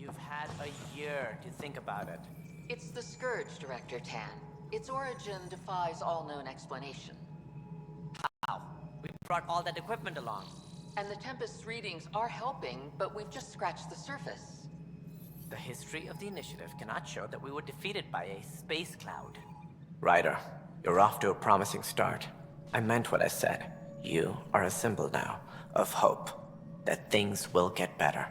You've had a year to think about it. It's the Scourge, Director Tan. Its origin defies all known explanation. How? We brought all that equipment along. And the Tempest's readings are helping, but we've just scratched the surface. The history of the Initiative cannot show that we were defeated by a space cloud. Ryder, you're off to a promising start. I meant what I said. You are a symbol now of hope that things will get better.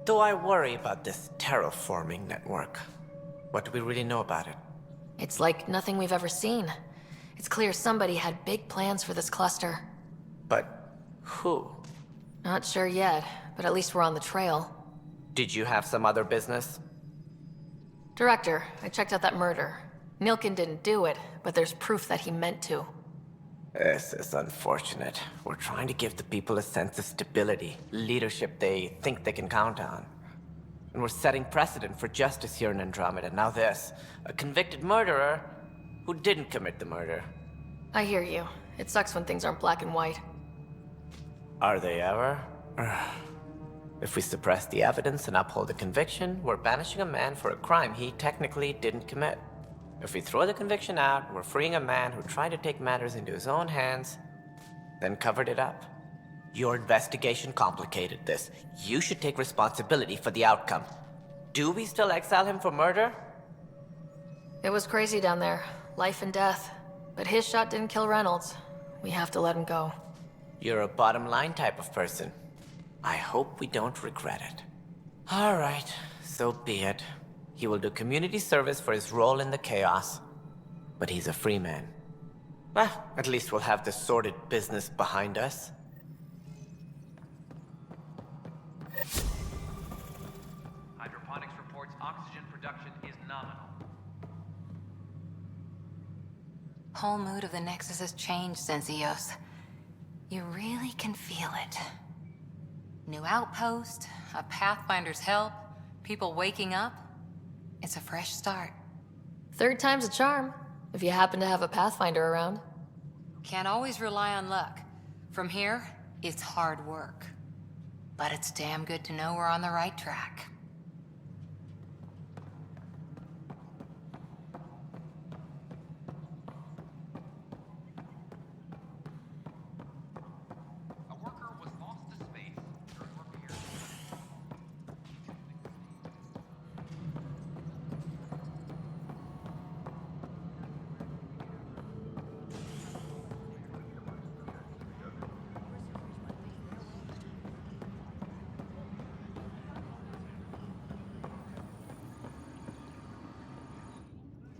Though I worry about this terraforming network. What do we really know about it? It's like nothing we've ever seen. It's clear somebody had big plans for this cluster. But who? Not sure yet, but at least we're on the trail. Did you have some other business? Director, I checked out that murder. Nilkin didn't do it, but there's proof that he meant to. This is unfortunate. We're trying to give the people a sense of stability, leadership they think they can count on. And we're setting precedent for justice here in Andromeda. Now this, a convicted murderer who didn't commit the murder. I hear you. It sucks when things aren't black and white. Are they ever? If we suppress the evidence and uphold the conviction, we're banishing a man for a crime he technically didn't commit. If we throw the conviction out, we're freeing a man who tried to take matters into his own hands, then covered it up. Your investigation complicated this. You should take responsibility for the outcome. Do we still exile him for murder? It was crazy down there. Life and death. But his shot didn't kill Reynolds. We have to let him go. You're a bottom line type of person. I hope we don't regret it. All right, so be it. He will do community service for his role in the chaos. But he's a free man. Well, at least we'll have the sordid business behind us. Hydroponics reports oxygen production is nominal. Whole mood of the Nexus has changed since Eos. You really can feel it. New outpost, a Pathfinder's help, people waking up. It's a fresh start. Third time's a charm, if you happen to have a Pathfinder around. Can't always rely on luck. From here, it's hard work. But it's damn good to know we're on the right track. A worker was lost to space. Earth repairs.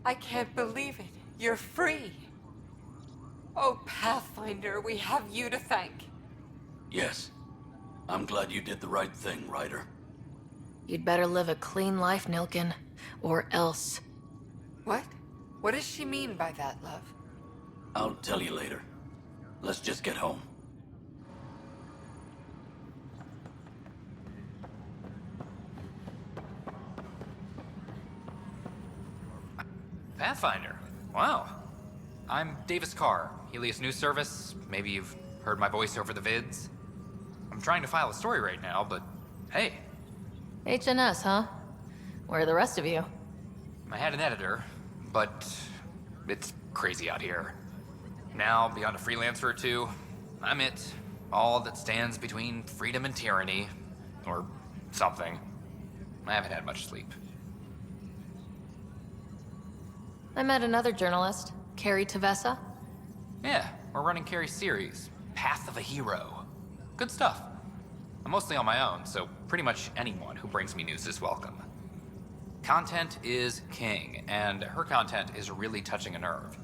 I can't believe it. You're free. Oh, Pathfinder, we have you to thank. Yes. I'm glad you did the right thing, Ryder. You'd better live a clean life, Nilkin. Or else. What? What does she mean by that, love? I'll tell you later. Let's just get home. Pathfinder. Wow. I'm Davis Carr, Helios News Service. Maybe you've heard my voice over the vids. I'm trying to file a story right now, but hey, HNS, huh? Where are the rest of you? I had an editor, but it's crazy out here. Now, beyond a freelancer or two, I'm it. All that stands between freedom and tyranny. Or something. I haven't had much sleep. I met another journalist, Carrie Tavessa. Yeah, we're running Carrie's series, Path of a Hero. Good stuff. I'm mostly on my own, so pretty much anyone who brings me news is welcome. Content is king, and her content is really touching a nerve.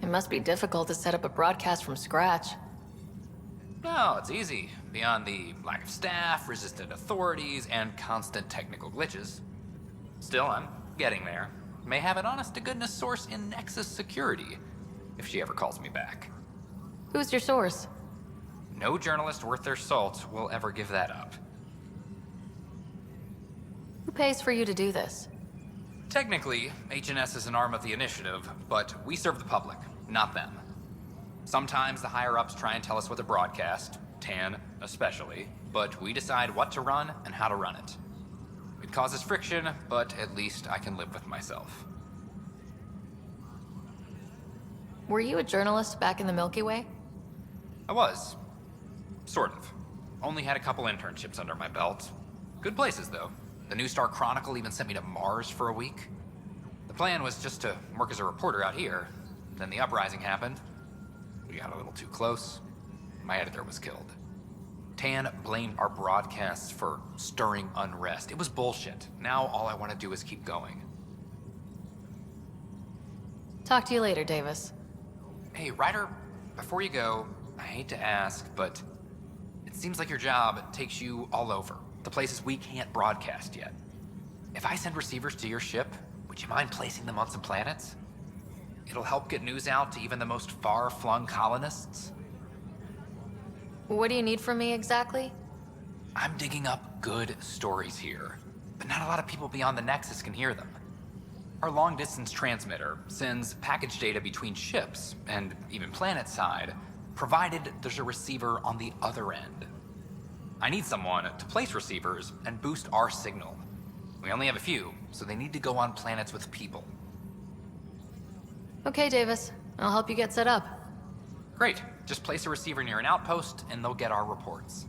It must be difficult to set up a broadcast from scratch. No, it's easy. Beyond the lack of staff, resistant authorities, and constant technical glitches. Still, I'm getting there. May have an honest-to-goodness source in Nexus security, if she ever calls me back. Who's your source? No journalist worth their salt will ever give that up. Who pays for you to do this? Technically, HNS is an arm of the Initiative, but we serve the public, not them. Sometimes the higher-ups try and tell us what to broadcast, Tan especially, but we decide what to run and how to run it. It causes friction, but at least I can live with myself. Were you a journalist back in the Milky Way? I was. Sort of. Only had a couple internships under my belt. Good places, though. The New Star Chronicle even sent me to Mars for a week. The plan was just to work as a reporter out here. Then the uprising happened. We got a little too close. My editor was killed. Tan blamed our broadcasts for stirring unrest. It was bullshit. Now all I want to do is keep going. Talk to you later, Davis. Hey, Ryder, before you go, I hate to ask, but it seems like your job takes you all over, the places we can't broadcast yet. If I send receivers to your ship, would you mind placing them on some planets? It'll help get news out to even the most far-flung colonists. What do you need from me exactly? I'm digging up good stories here, but not a lot of people beyond the Nexus can hear them. Our long-distance transmitter sends package data between ships, and even planet-side, provided there's a receiver on the other end. I need someone to place receivers and boost our signal. We only have a few, so they need to go on planets with people. Okay, Davis. I'll help you get set up. Great. Just place a receiver near an outpost, and they'll get our reports.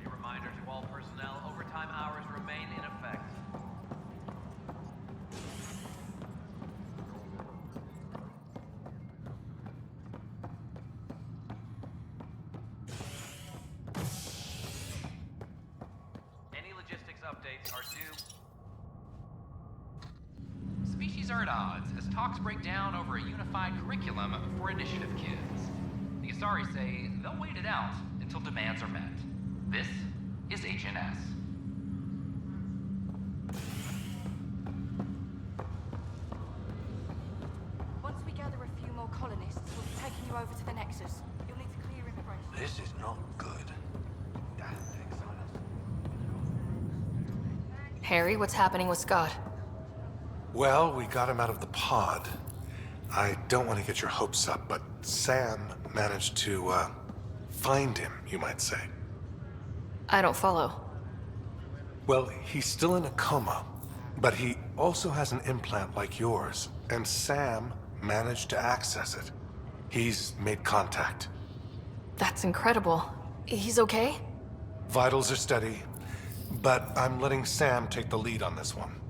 A reminder to all personnel, overtime hours remain in effect. Any logistics updates are due. Species are at odds as talks break down over a unified curriculum for Initiative kids. The Asari say they'll wait it out until demands are met. This is HNS. Once we gather a few more colonists, we'll be taking you over to the Nexus. You'll need to clear immigration. This is not good. Harry, what's happening with Scott? Well, we got him out of the pod. I don't want to get your hopes up, but Sam managed to, find him, you might say. I don't follow. Well, he's still in a coma, but he also has an implant like yours, and Sam managed to access it. He's made contact. That's incredible. He's okay? Vitals are steady, but I'm letting Sam take the lead on this one.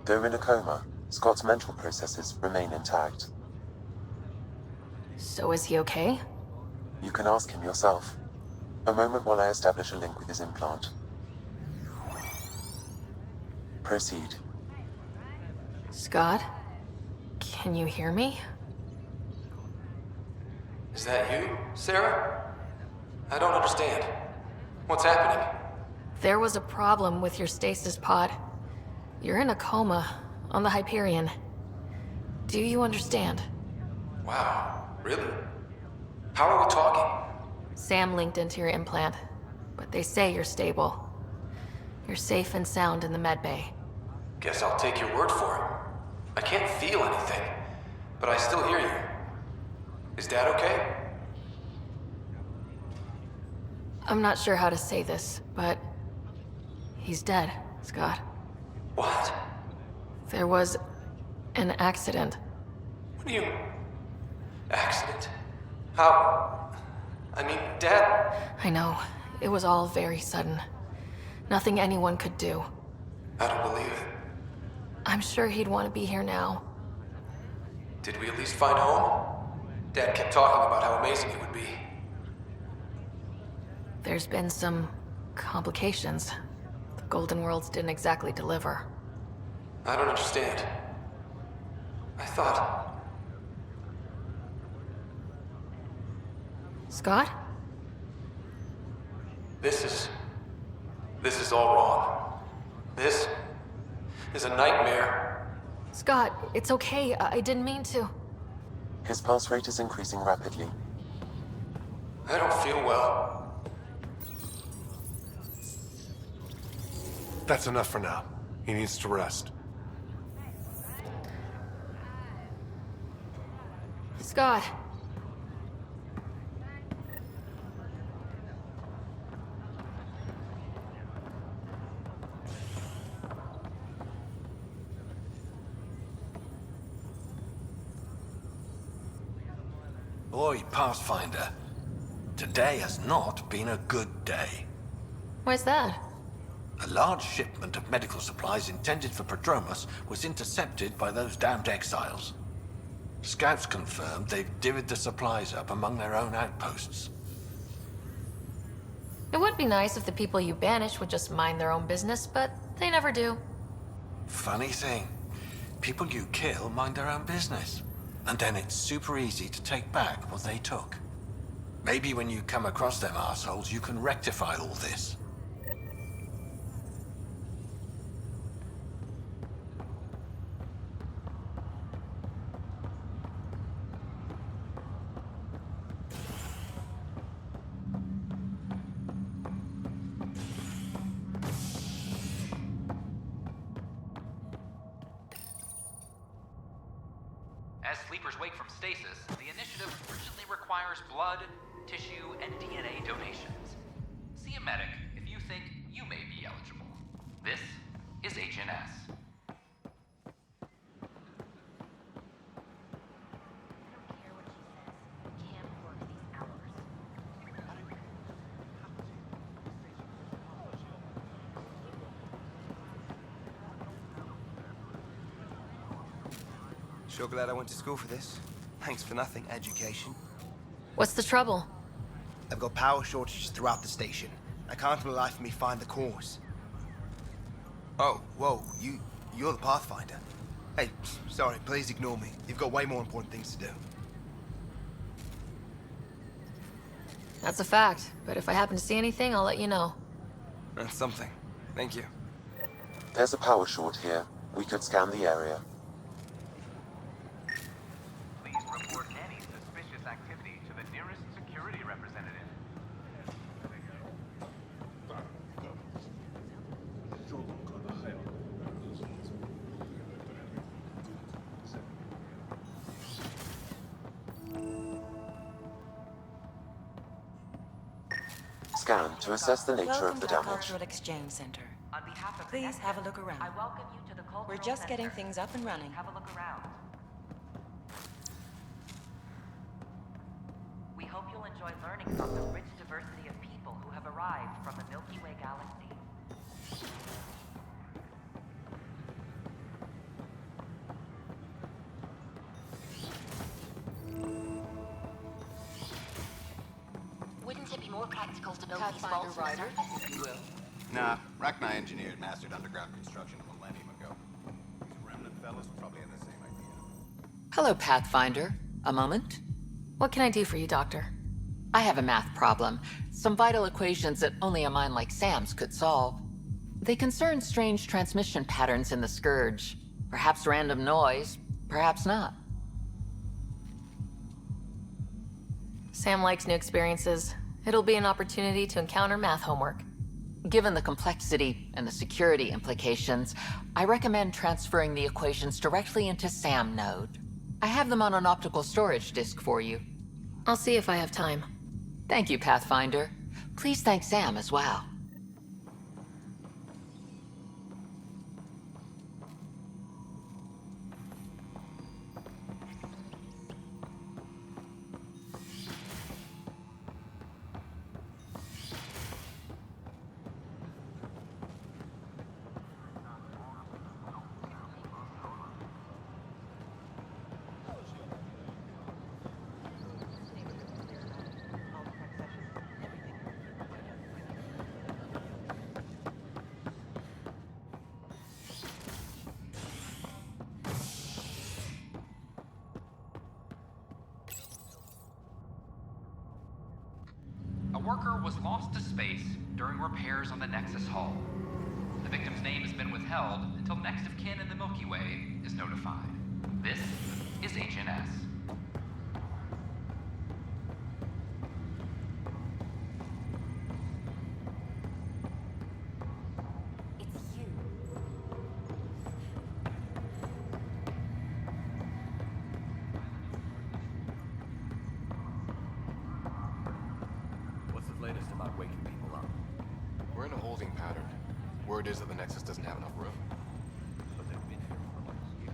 Though in a coma, Scott's mental processes remain intact. So is he okay? You can ask him yourself. A moment while I establish a link with his implant. Proceed. Scott? Can you hear me? Is that you, Sarah? I don't understand. What's happening? There was a problem with your stasis pod. You're in a coma on the Hyperion. Do you understand? Wow, really? How are we talking? Sam linked into your implant, but they say you're stable. You're safe and sound in the medbay. Guess I'll take your word for it. I can't feel anything, but I still hear you. Is Dad okay? I'm not sure how to say this, but he's dead, Scott. What? There was an accident. What do you... Accident? How... I mean, Dad... I know. It was all very sudden. Nothing anyone could do. I don't believe it. I'm sure he'd want to be here now. Did we at least find home? Dad kept talking about how amazing it would be. There's been some complications. The Golden Worlds didn't exactly deliver. I don't understand. I thought... Scott? This is all wrong. This is a nightmare. Scott, it's okay. I didn't mean to. His pulse rate is increasing rapidly. I don't feel well. That's enough for now. He needs to rest. Scott. Oi, Pathfinder. Today has not been a good day. Why's that? A large shipment of medical supplies intended for Prodromus was intercepted by those damned exiles. Scouts confirmed they've divvied the supplies up among their own outposts. It would be nice if the people you banish would just mind their own business, but they never do. Funny thing, people you kill mind their own business. And then it's super easy to take back what they took. Maybe when you come across them assholes, you can rectify all this. As sleepers wake from stasis, the initiative urgently requires blood, tissue, and DNA donations. See a medic if you think you may be eligible. This is Agent S. Sure glad I went to school for this. Thanks for nothing, education. What's the trouble? I've got power shortages throughout the station. I can't for the life of me find the cause. Oh, whoa, you're the Pathfinder. Hey, sorry, please ignore me. You've got way more important things to do. That's a fact, but if I happen to see anything, I'll let you know. That's something. Thank you. There's a power short here. We could scan the area. Report any suspicious activity to the nearest security representative. Scan to assess the nature of the damage. Cultural Exchange Center. On behalf of Please have a look around. I welcome you to the Cultural We're just getting Center. things up and running. Have a look around. We hope you'll enjoy learning about the rich diversity of people who have arrived from the Milky Way galaxy. Wouldn't it be more practical to build these Pathfinder vaults on the Ryder, surface? if you will. Nah, Rachni engineered mastered underground construction a millennium ago. These Remnant fellas probably had the same idea. Hello, Pathfinder. A moment? What can I do for you, Doctor? I have a math problem. Some vital equations that only a mind like Sam's could solve. They concern strange transmission patterns in the Scourge. Perhaps random noise, perhaps not. Sam likes new experiences. It'll be an opportunity to encounter math homework. Given the complexity and the security implications, I recommend transferring the equations directly into SAM node. I have them on an optical storage disk for you. I'll see if I have time. Thank you, Pathfinder. Please thank Sam as well. A worker was lost to space during repairs on the Nexus hull. The victim's name has been withheld until next of kin in the Milky Way is notified. This is Agent S. It's you. just about waking people up. We're in a holding pattern. Word is that the Nexus doesn't have enough room. But they've been here for almost a year.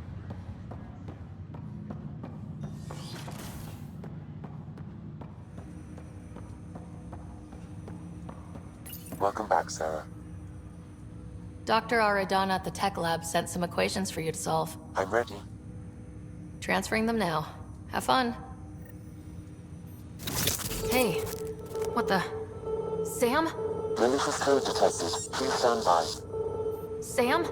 Welcome back, Sarah. Dr. Aradana at the tech lab sent some equations for you to solve. I'm ready. Transferring them now. Have fun. Hey, what the... Sam? Malicious code detected. Please stand by. Sam?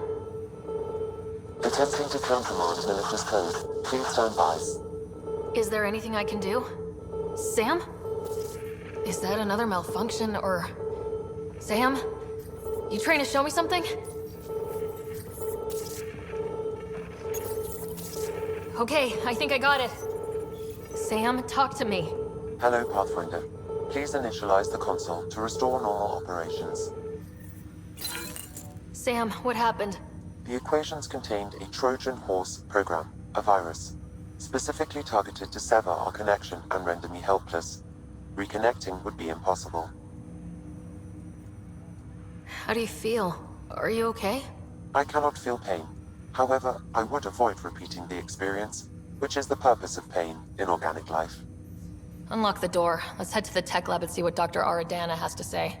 Attempting to countermand malicious code. Please stand by. Is there anything I can do? Sam? Is that another malfunction, or... Sam? You trying to show me something? Okay, I think I got it. Sam, talk to me. Hello, Pathfinder. Please initialize the console to restore normal operations. Sam, what happened? The equations contained a Trojan horse program, a virus, specifically targeted to sever our connection and render me helpless. Reconnecting would be impossible. How do you feel? Are you okay? I cannot feel pain. However, I would avoid repeating the experience, which is the purpose of pain in organic life. Unlock the door. Let's head to the tech lab and see what Dr. Aradana has to say.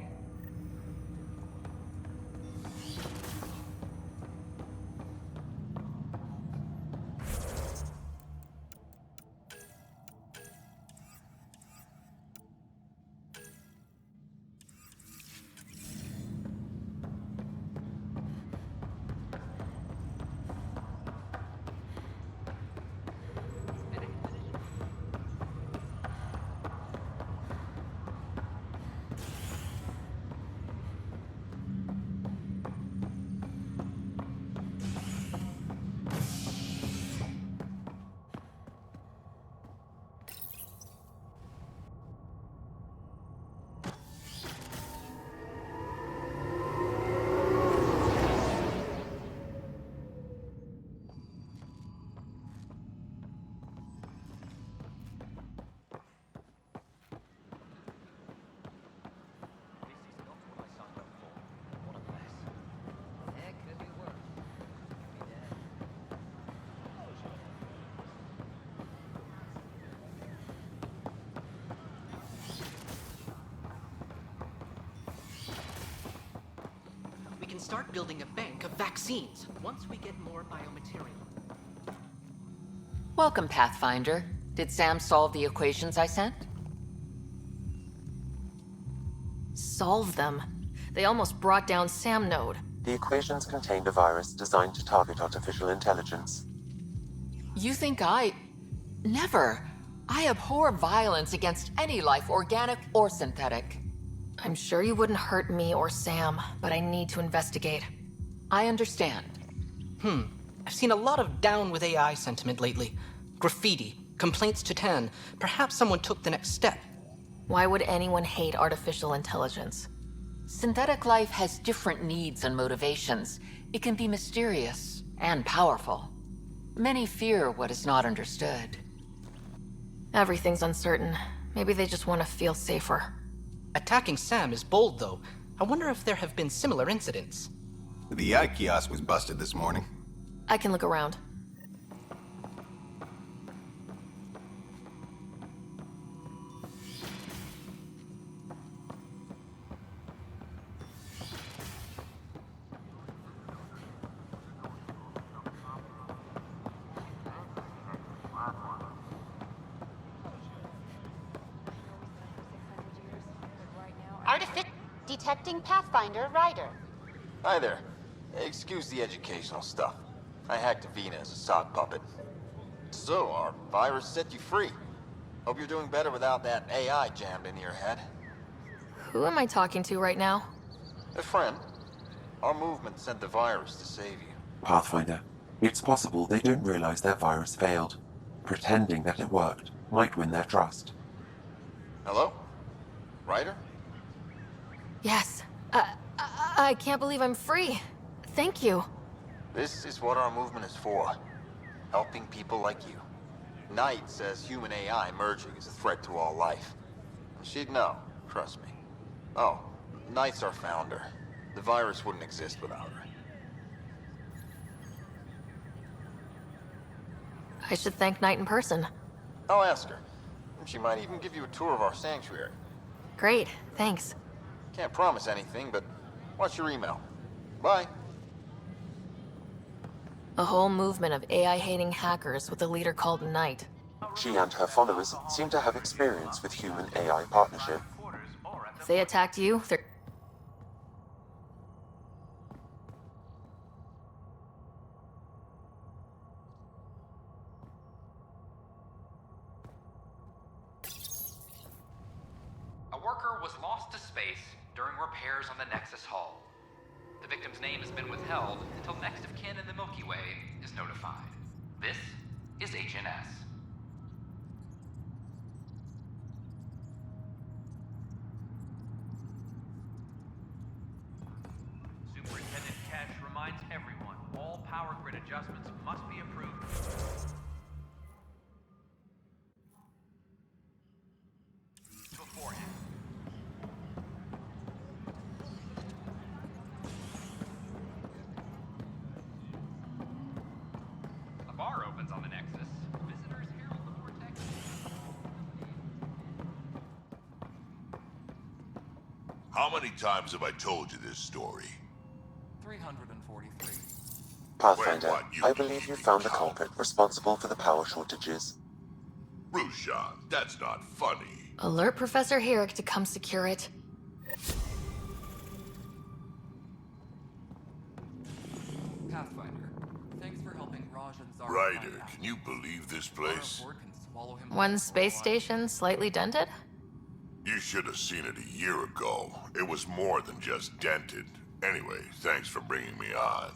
Start building a bank of vaccines once we get more biomaterial. Welcome, Pathfinder. Did Sam solve the equations I sent? Solve them? They almost brought down Sam Node. The equations contained a virus designed to target artificial intelligence. You think I... Never. I abhor violence against any life, organic or synthetic. I'm sure you wouldn't hurt me or Sam, but I need to investigate. I understand. I've seen a lot of down with AI sentiment lately. Graffiti, complaints to 10. Perhaps someone took the next step. Why would anyone hate artificial intelligence? Synthetic life has different needs and motivations. It can be mysterious and powerful. Many fear what is not understood. Everything's uncertain. Maybe they just want to feel safer. Attacking Sam is bold, though. I wonder if there have been similar incidents. The AI kiosk was busted this morning. I can look around. Detecting Pathfinder Ryder. Hi there. Excuse the educational stuff. I hacked Avina as a sock puppet. So, our virus set you free. Hope you're doing better without that AI jammed into your head. Who am I talking to right now? A friend. Our movement sent the virus to save you. Pathfinder, it's possible they don't realize their virus failed. Pretending that it worked might win their trust. Hello? Ryder? Yes. I can't believe I'm free. Thank you. This is what our movement is for. Helping people like you. Knight says human AI merging is a threat to all life. She'd know, trust me. Oh, Knight's our founder. The virus wouldn't exist without her. I should thank Knight in person. I'll ask her. She might even give you a tour of our sanctuary. Great, thanks. Can't promise anything, but what's your email? Bye. A whole movement of AI-hating hackers with a leader called Knight. She and her followers seem to have experience with human-AI partnership. If they attacked you, they're... A worker was lost to space during repairs on the Nexus hull. The victim's name has been withheld until next of kin in the Milky Way is notified. This is HNS. Superintendent Cash reminds everyone all power grid adjustments must be approved beforehand. A bar opens on the Nexus. Visitors herald the vortex. How many times have I told you this story? 343. Pathfinder, I believe you found the culprit responsible for the power shortages. Rushan, that's not funny. Alert Professor Herrick to come secure it. Pathfinder, thanks for helping Raj and Zara. Ryder, can you believe this place? One space station slightly dented? You should have seen it a year ago. It was more than just dented. Anyway, thanks for bringing me on.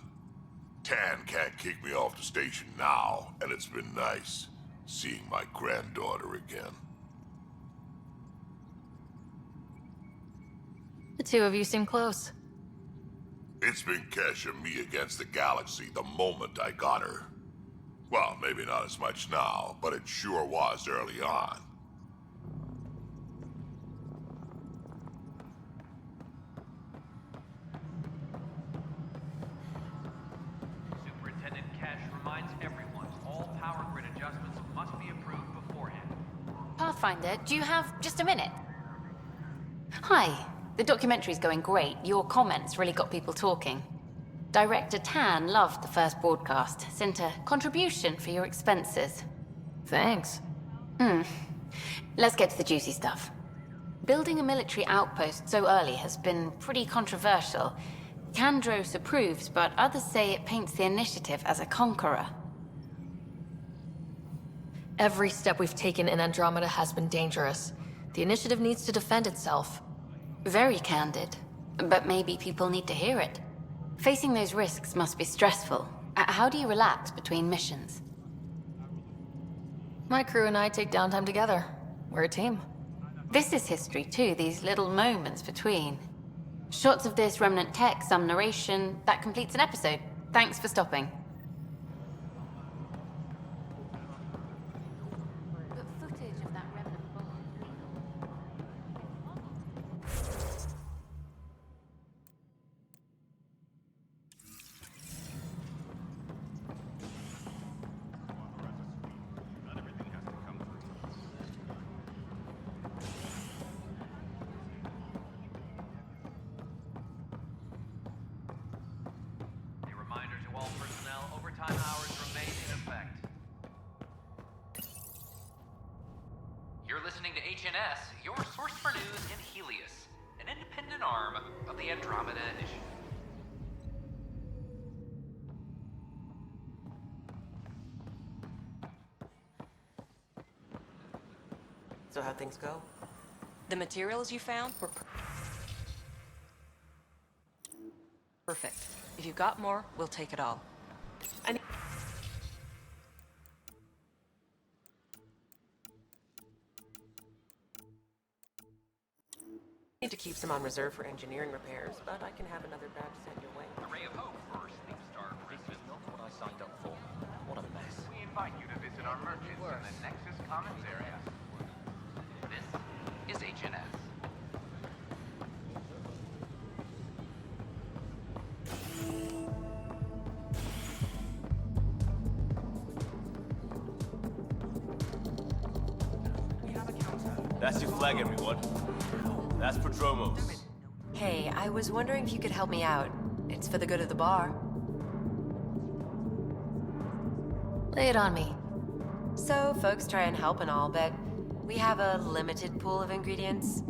Tan can't kick me off the station now, and it's been nice seeing my granddaughter again. The two of you seem close. It's been Kesh and me against the galaxy the moment I got her. Well, maybe not as much now, but it sure was early on. Superintendent Cash reminds everyone all power grid adjustments must be approved beforehand. Pathfinder, do you have just a minute? Hi. The documentary's going great. Your comments really got people talking. Director Tan loved the first broadcast. Sent a contribution for your expenses. Thanks. Let's get to the juicy stuff. Building a military outpost so early has been pretty controversial. Kandros approves, but others say it paints the Initiative as a conqueror. Every step we've taken in Andromeda has been dangerous. The Initiative needs to defend itself. Very candid, but maybe people need to hear it. Facing those risks must be stressful. How do you relax between missions? My crew and I take downtime together. We're a team. This is history too, these little moments between. Shots of this Remnant tech, some narration, that completes an episode. Thanks for stopping. Overtime hours remain in effect. You're listening to HNS, your source for news in Helios, an independent arm of the Andromeda Initiative. So how'd things go? The materials you found were perfect. If you've got more, we'll take it all. I need to keep some on reserve for engineering repairs, but I can have another batch sent your way. A ray of hope for Sleep Star. This is not what I signed up for. What a mess. We invite you to visit our merchants in the Nexus Commons area. This is HNS. That's your flag, everyone. That's Prodromos. Hey, I was wondering if you could help me out. It's for the good of the bar. Lay it on me. So, folks try and help and all, but we have a limited pool of ingredients.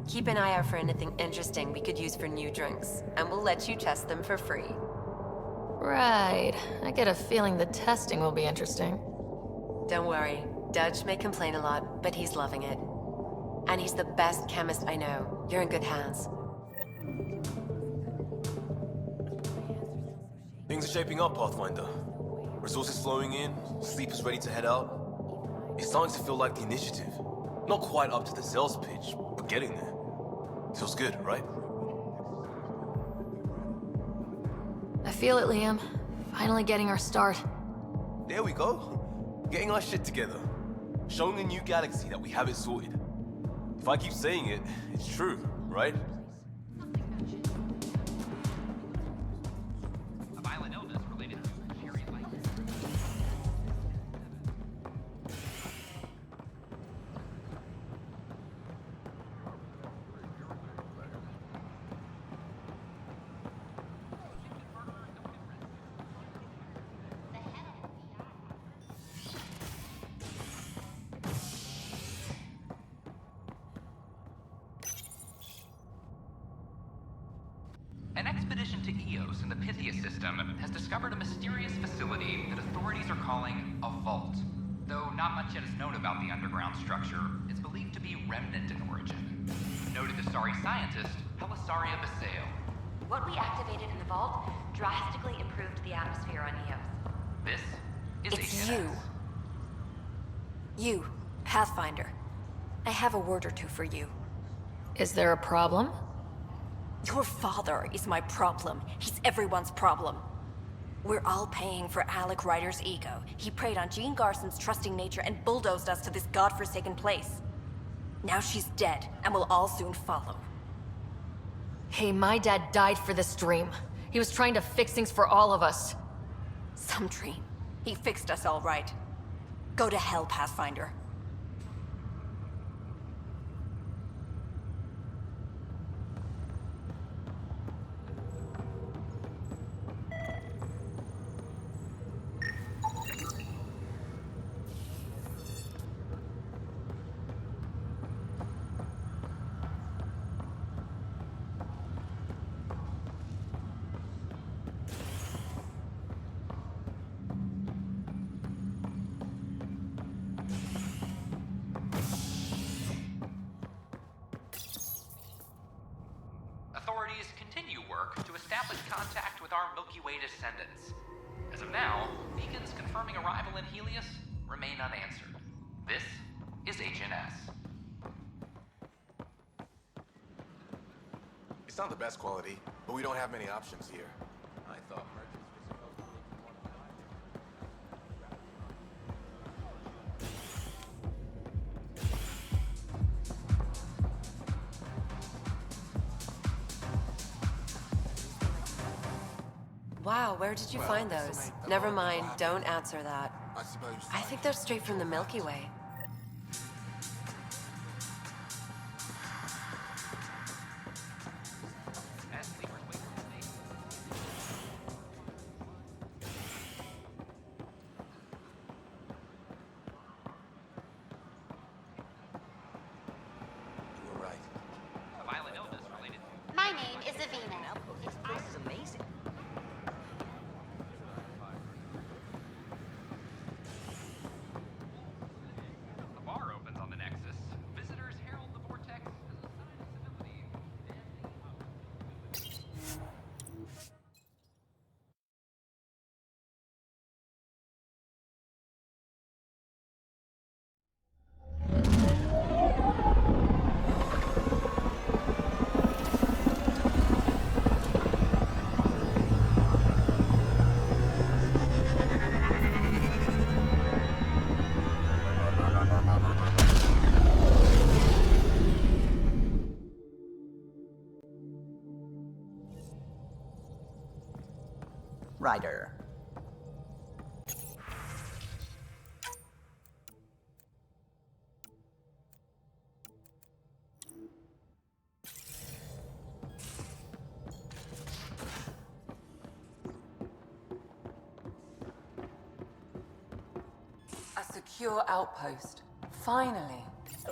Keep an eye out for anything interesting we could use for new drinks, and we'll let you test them for free. Right. I get a feeling the testing will be interesting. Don't worry. Dutch may complain a lot, but he's loving it. And he's the best chemist I know. You're in good hands. Things are shaping up, Pathfinder. Resources flowing in, sleepers ready to head out. It's starting to feel like the initiative. Not quite up to the sales pitch, but getting there. Feels good, right? I feel it, Liam. Finally getting our start. There we go. Getting our shit together. Showing the new galaxy that we have it sorted. If I keep saying it, it's true, right? A violent illness related to cherry light. An expedition to Eos in the Pythia system has discovered a mysterious facility that authorities are calling a vault. Though not much yet is known about the underground structure, it's believed to be Remnant in origin. Noted Asari scientist, Helisaria Basale. What we activated in the vault drastically improved the atmosphere on Eos. This is It's HNS. You, Pathfinder. I have a word or two for you. Is there a problem? Your father is my problem. He's everyone's problem. We're all paying for Alec Ryder's ego. He preyed on Jean Garson's trusting nature and bulldozed us to this godforsaken place. Now she's dead, and we'll all soon follow. Hey, my dad died for this dream. He was trying to fix things for all of us. Some dream. He fixed us all right. Go to hell, Pathfinder. Authorities continue work to establish contact with our Milky Way descendants. As of now, beacons confirming arrival in Helios remain unanswered. This is HNS. It's not the best quality, but we don't have many options here. I thought merchants were supposed to make more Wow, where did you find those? Never mind, don't answer that. I think they're straight from the Milky Way. My name is Avina. This place is amazing. The bar opens on the Nexus. Visitors herald the vortex as a sign of civility. Ryder. secure outpost. Finally.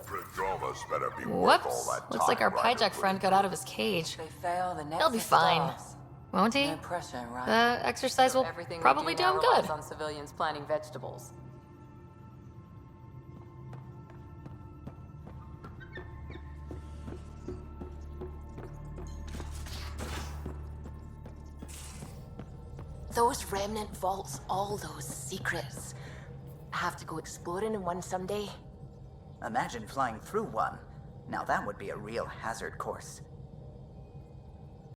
Prodromus better be worth all Whoops. that Looks like our time Ryder hijack put friend into got out of his cage. They fail, the He'll be Nexus fine. stars. Won't he? No pressure, right? The exercise will Everything probably we do do him now good. relies on civilians planting vegetables. Those Remnant vaults, all those secrets. I have to go exploring in one someday. Imagine flying through one. Now that would be a real hazard course.